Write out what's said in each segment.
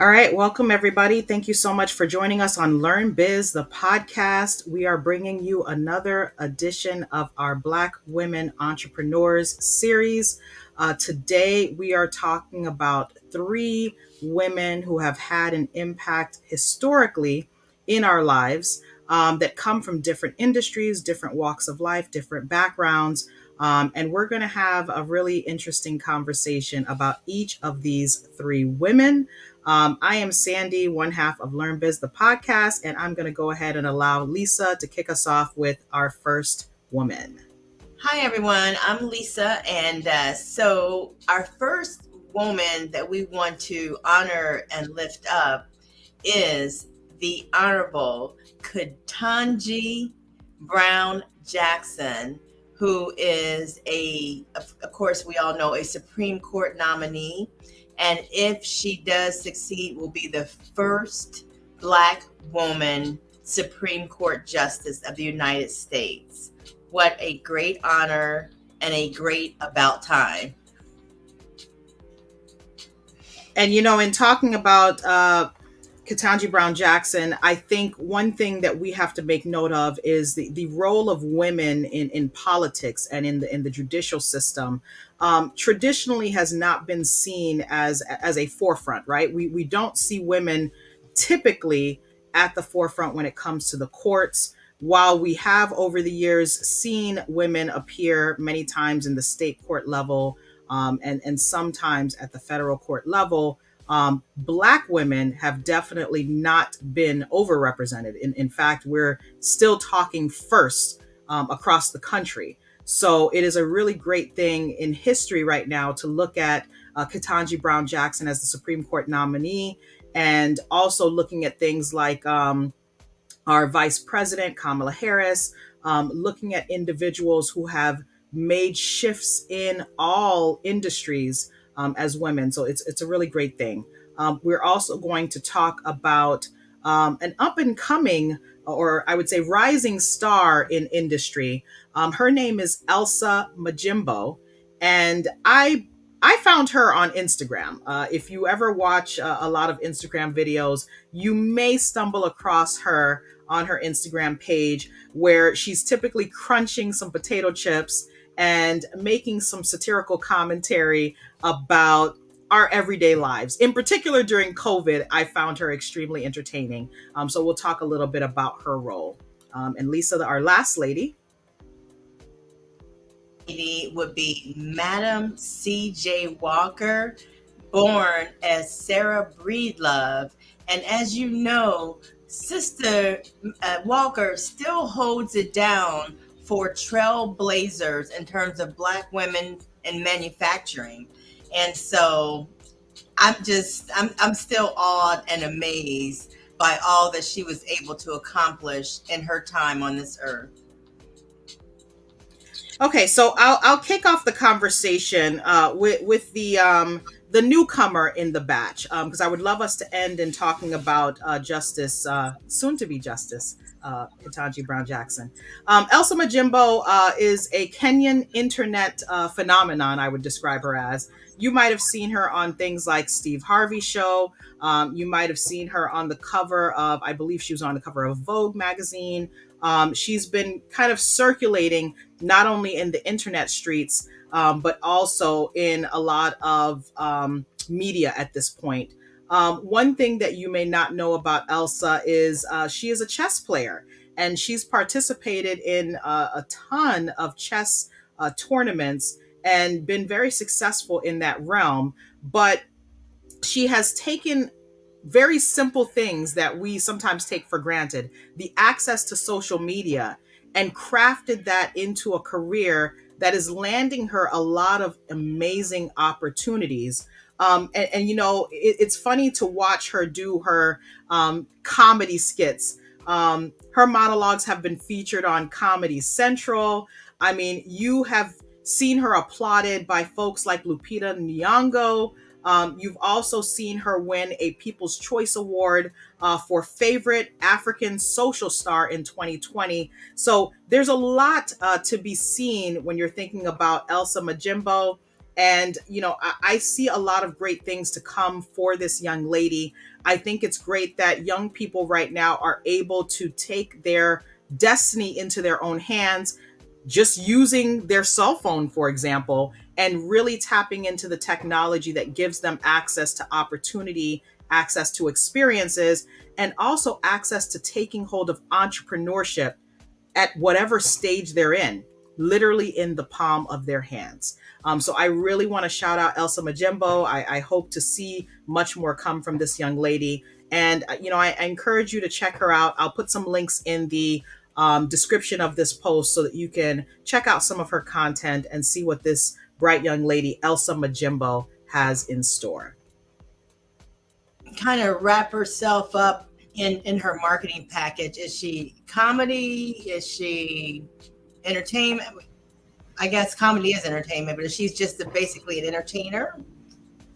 All right, welcome everybody. Thank you so much for joining us on Learn Biz, the podcast. We are bringing you another edition of our Black Women Entrepreneurs series. Today, we are talking about three women who have had an impact historically in our lives that come from different industries, different walks of life, different backgrounds. And we're going to have a really interesting conversation about each of these three women. I am Sandy, one half of Learn Biz, the podcast, and I'm going to go ahead and allow Lisa to kick us off with our first woman. Hi, everyone. I'm Lisa. And our first woman that we want to honor and lift up is the Honorable Ketanji Brown Jackson, who is of course, we all know, a Supreme Court nominee. And if she does succeed, will be the first Black woman Supreme Court Justice of the United States. What a great honor and a great about time. And, in talking about Ketanji Brown Jackson, I think one thing that we have to make note of is the role of women in politics and in the judicial system. Traditionally has not been seen as a forefront, right? We don't see women typically at the forefront when it comes to the courts. While we have over the years seen women appear many times in the state court level and sometimes at the federal court level, Black women have definitely not been overrepresented. In fact, we're still talking first across the country. So it is a really great thing in history right now to look at Ketanji Brown Jackson as the Supreme Court nominee, and also looking at things like our Vice President, Kamala Harris, looking at individuals who have made shifts in all industries as women. So it's a really great thing. We're also going to talk about an up and coming, or I would say rising star in industry. Her name is Elsa Majimbo, and I found her on Instagram. If you ever watch a lot of Instagram videos, you may stumble across her on her Instagram page, where she's typically crunching some potato chips and making some satirical commentary about our everyday lives. In particular, during COVID, I found her extremely entertaining. So we'll talk a little bit about her role. And Lisa, our last lady, would be Madam C.J. Walker, born as Sarah Breedlove. And as you know, Sister Walker still holds it down for trailblazers in terms of Black women in manufacturing. And so I'm still awed and amazed by all that she was able to accomplish in her time on this earth. Okay, so I'll kick off the conversation with the newcomer in the batch, because I would love us to end in talking about Justice, soon to be Justice, Ketanji Brown Jackson. Elsa Majimbo is a Kenyan internet phenomenon, I would describe her as. You might have seen her on things like Steve Harvey's show. You might have seen her on the cover of, I believe she was on the cover of Vogue magazine. She's been kind of circulating not only in the internet streets, but also in a lot of media at this point. One thing that you may not know about Elsa is she is a chess player, and she's participated in a ton of chess tournaments and been very successful in that realm. But she has taken very simple things that we sometimes take for granted, the access to social media, and crafted that into a career that is landing her a lot of amazing opportunities. It's funny to watch her do her comedy skits. Her monologues have been featured on Comedy Central. I mean, you have seen her applauded by folks like Lupita Nyong'o. You've also seen her win a People's Choice Award for Favorite African Social Star in 2020. So there's a lot to be seen when you're thinking about Elsa Majimbo. And, I see a lot of great things to come for this young lady. I think it's great that young people right now are able to take their destiny into their own hands, just using their cell phone, for example, and really tapping into the technology that gives them access to opportunity, access to experiences, and also access to taking hold of entrepreneurship at whatever stage they're in, literally in the palm of their hands. So I really want to shout out Elsa Majimbo. I hope to see much more come from this young lady. And, I encourage you to check her out. I'll put some links in the description of this post so that you can check out some of her content and see what this bright young lady, Elsa Majimbo, has in store. Kind of wrap herself up in her marketing package. Is she comedy? Is she entertainment? I guess comedy is entertainment, but she's just basically an entertainer.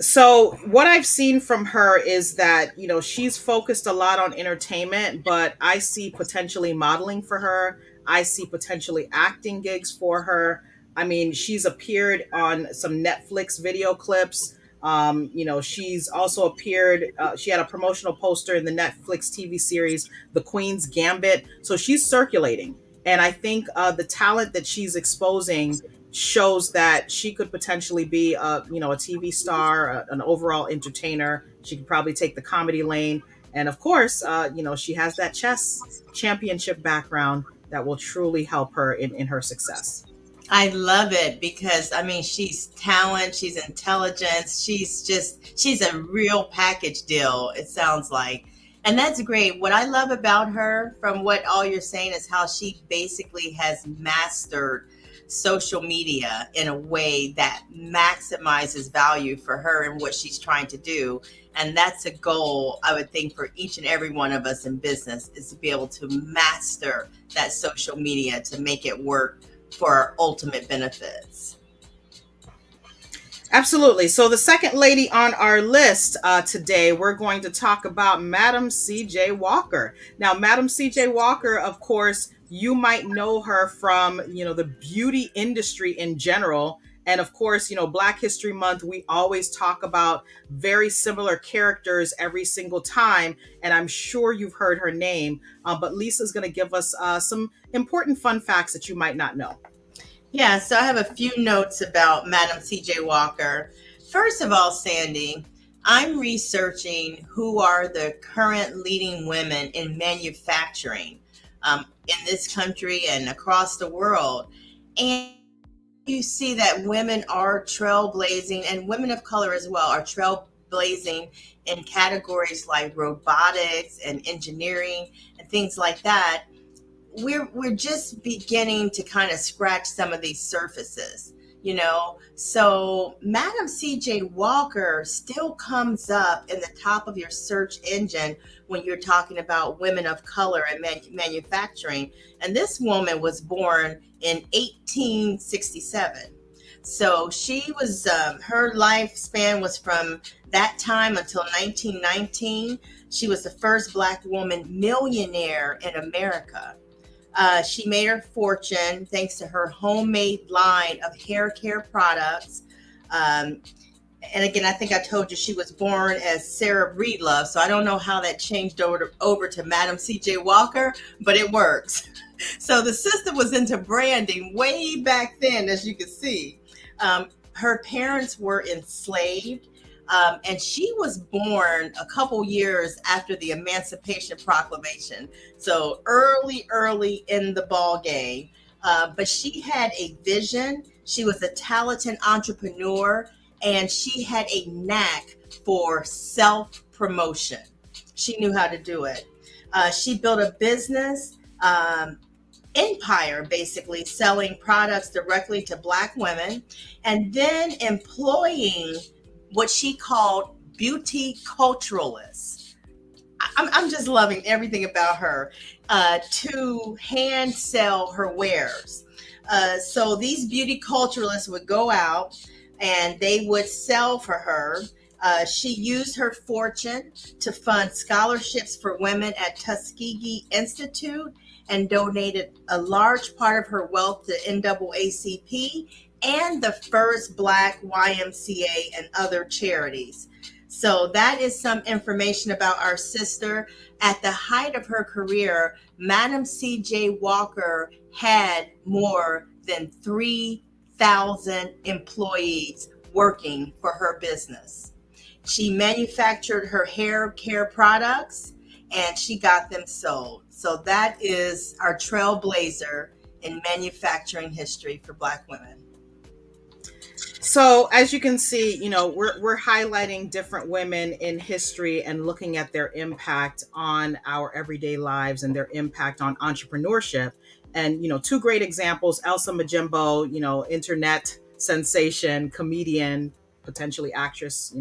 So what I've seen from her is that, she's focused a lot on entertainment, but I see potentially modeling for her. I see potentially acting gigs for her. I mean, she's appeared on some Netflix video clips. She's also appeared, she had a promotional poster in the Netflix TV series, The Queen's Gambit. So she's circulating. And I think the talent that she's exposing shows that she could potentially be a TV star, an overall entertainer. She could probably take the comedy lane. And of course, she has that chess championship background that will truly help her in her success. I love it because I mean she's talent, she's intelligence, she's a real package deal, it sounds like. And that's great. What I love about her, from what all you're saying, is how she basically has mastered social media in a way that maximizes value for her and what she's trying to do. And that's a goal, I would think, for each and every one of us in business, is to be able to master that social media to make it work for our ultimate benefits. Absolutely. So the second lady on our list today, we're going to talk about Madam C.J. Walker. Now, Madam C.J. Walker, of course, you might know her from, the beauty industry in general. And of course, Black History Month, we always talk about very similar characters every single time. And I'm sure you've heard her name. But Lisa's going to give us some important fun facts that you might not know. Yeah, so I have a few notes about Madam C.J. Walker. First of all, Sandy, I'm researching who are the current leading women in manufacturing in this country and across the world. And you see that women are trailblazing, and women of color as well are trailblazing in categories like robotics and engineering and things like that. We're just beginning to kind of scratch some of these surfaces, so Madam C.J. Walker still comes up in the top of your search engine when you're talking about women of color and manufacturing. And this woman was born in 1867. So she was, her lifespan was from that time until 1919. She was the first Black woman millionaire in America. She made her fortune thanks to her homemade line of hair care products. And again, I think I told you she was born as Sarah Breedlove, so I don't know how that changed over to Madam C.J. Walker, but it works. So the sister was into branding way back then, as you can see. Her parents were enslaved. And she was born a couple years after the Emancipation Proclamation. So early in the ball game. But she had a vision. She was a talented entrepreneur, and she had a knack for self-promotion. She knew how to do it. She built a business empire, basically selling products directly to Black women, and then employing what she called beauty culturalists. I'm just loving everything about her, to hand sell her wares. So these beauty culturalists would go out and they would sell for her. She used her fortune to fund scholarships for women at Tuskegee Institute and donated a large part of her wealth to NAACP and the first Black YMCA and other charities. So that is some information about our sister. At the height of her career, Madam C.J. Walker had more than 3,000 employees working for her business. She manufactured her hair care products and she got them sold. So that is our trailblazer in manufacturing history for Black women. So as you can see, we're highlighting different women in history and looking at their impact on our everyday lives and their impact on entrepreneurship. And two great examples: Elsa Majimbo, internet sensation, comedian, potentially actress,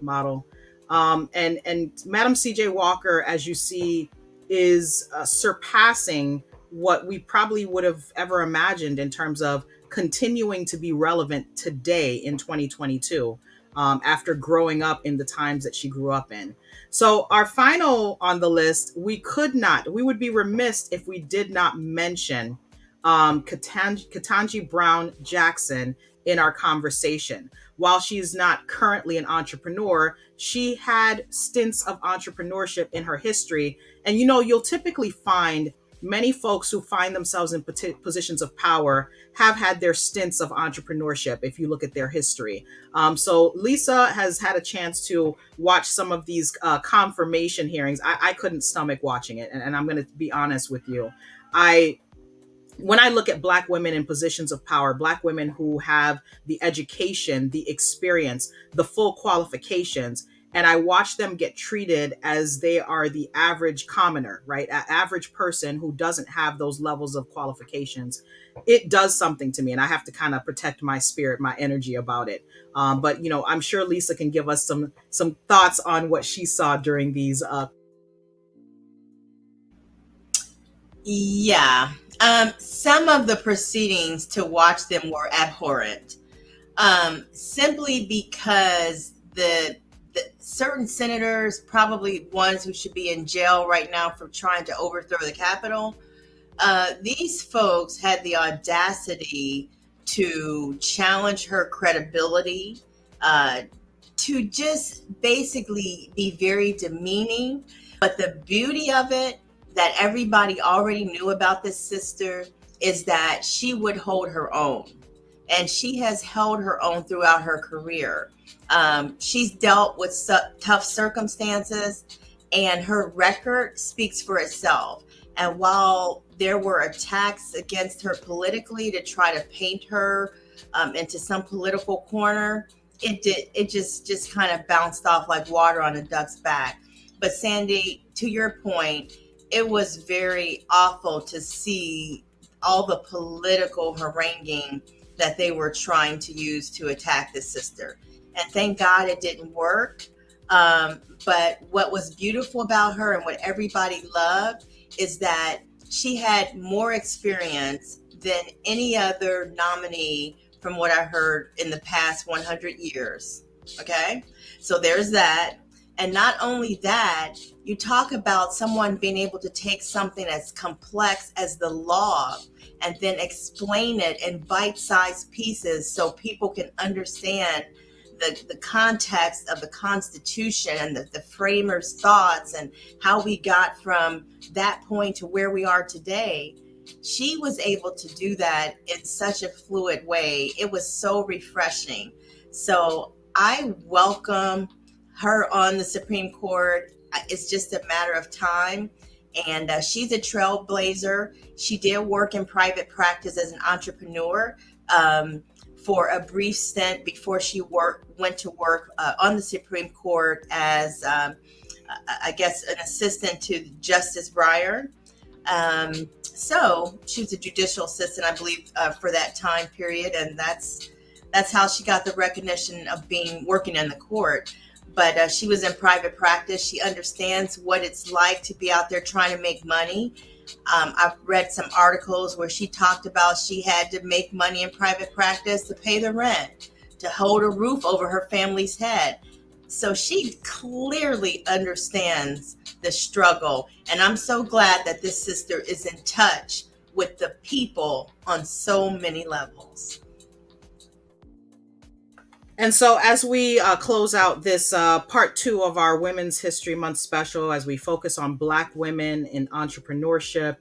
model, and Madam C.J. Walker, as you see, is surpassing what we probably would have ever imagined in terms of continuing to be relevant today in 2022, after growing up in the times that she grew up in. So our final on the list, we would be remiss if we did not mention Ketanji Brown Jackson in our conversation. While she's not currently an entrepreneur, she had stints of entrepreneurship in her history. And you'll typically find many folks who find themselves in positions of power have had their stints of entrepreneurship if you look at their history. So Lisa has had a chance to watch some of these confirmation hearings. I couldn't stomach watching it, and I'm going to be honest with you. When I look at Black women in positions of power, Black women who have the education, the experience, the full qualifications, and I watch them get treated as they are the average commoner, right? An average person who doesn't have those levels of qualifications, it does something to me, and I have to kind of protect my spirit, my energy about it. But I'm sure Lisa can give us some thoughts on what she saw during these. Yeah. Some of the proceedings to watch them were abhorrent, simply because the certain senators, probably ones who should be in jail right now for trying to overthrow the Capitol, these folks had the audacity to challenge her credibility, to just basically be very demeaning. But the beauty of it, that everybody already knew about this sister, is that she would hold her own. And she has held her own throughout her career. She's dealt with tough circumstances, and her record speaks for itself. And while there were attacks against her politically to try to paint her into some political corner, it just kind of bounced off like water on a duck's back. But Sandy, to your point, it was very awful to see all the political haranguing that they were trying to use to attack this sister. And thank God it didn't work. But what was beautiful about her and what everybody loved is that she had more experience than any other nominee from what I heard in the past 100 years. Okay? So there's that. And not only that, you talk about someone being able to take something as complex as the law and then explain it in bite-sized pieces so people can understand the context of the Constitution and the framers' thoughts and how we got from that point to where we are today. She was able to do that in such a fluid way. It was so refreshing. So I welcome her on the Supreme Court. It's just a matter of time. And she's a trailblazer. She did work in private practice as an entrepreneur for a brief stint before she went to work on the Supreme Court as, I guess, an assistant to Justice Breyer. So she was a judicial assistant, I believe, for that time period. And that's how she got the recognition of working in the court. But she was in private practice. She understands what it's like to be out there trying to make money. I've read some articles where she talked about she had to make money in private practice to pay the rent, to hold a roof over her family's head. So she clearly understands the struggle. And I'm so glad that this sister is in touch with the people on so many levels. And so, as we close out this part two of our Women's History Month special, as we focus on Black women in entrepreneurship,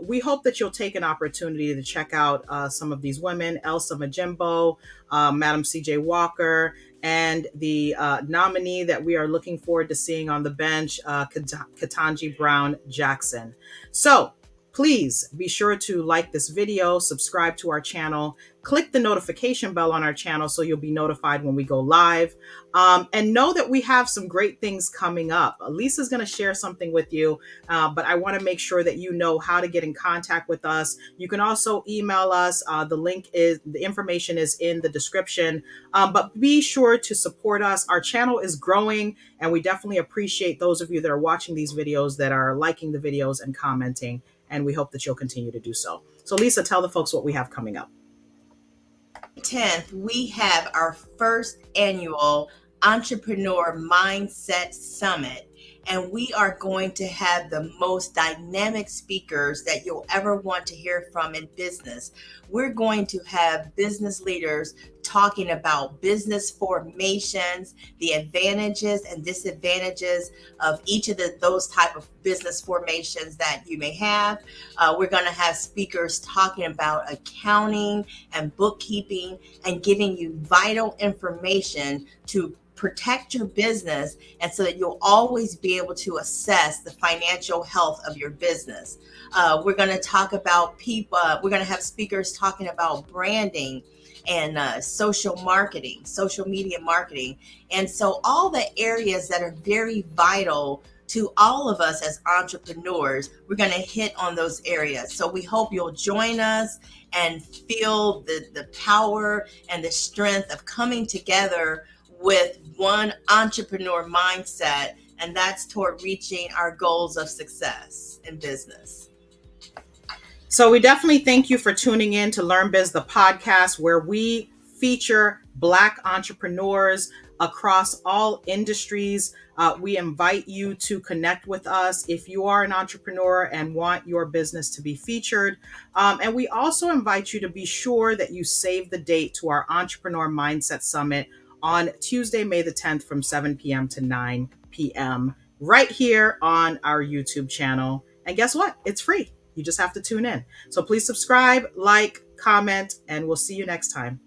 we hope that you'll take an opportunity to check out some of these women: Elsa Majimbo, Madam C.J. Walker, and the nominee that we are looking forward to seeing on the bench, Ketanji Brown Jackson. So, please be sure to like this video, subscribe to our channel, click the notification bell on our channel so you'll be notified when we go live. And know that we have some great things coming up. Lisa's going to share something with you, but I want to make sure that you know how to get in contact with us. You can also email us. The information is in the description. But be sure to support us. Our channel is growing, and we definitely appreciate those of you that are watching these videos, that are liking the videos and commenting. And we hope that you'll continue to do so. So, Lisa, tell the folks what we have coming up. 10th, we have our first annual Entrepreneur Mindset Summit. And we are going to have the most dynamic speakers that you'll ever want to hear from in business. We're going to have business leaders talking about business formations, the advantages and disadvantages of each of those type of business formations that you may have. We're going to have speakers talking about accounting and bookkeeping and giving you vital information to protect your business, and so that you'll always be able to assess the financial health of your business. We're going to talk about people. We're going to have speakers talking about branding and social marketing, social media marketing. And so all the areas that are very vital to all of us as entrepreneurs, we're going to hit on those areas. So we hope you'll join us and feel the power and the strength of coming together with one entrepreneur mindset, and that's toward reaching our goals of success in business. So we definitely thank you for tuning in to Learn Biz, the podcast, where we feature Black entrepreneurs across all industries. We invite you to connect with us if you are an entrepreneur and want your business to be featured. And we also invite you to be sure that you save the date to our Entrepreneur Mindset Summit on Tuesday, May the 10th from 7 p.m. to 9 p.m. right here on our YouTube channel. And guess what? It's free. You just have to tune in. So please subscribe, like, comment, and we'll see you next time.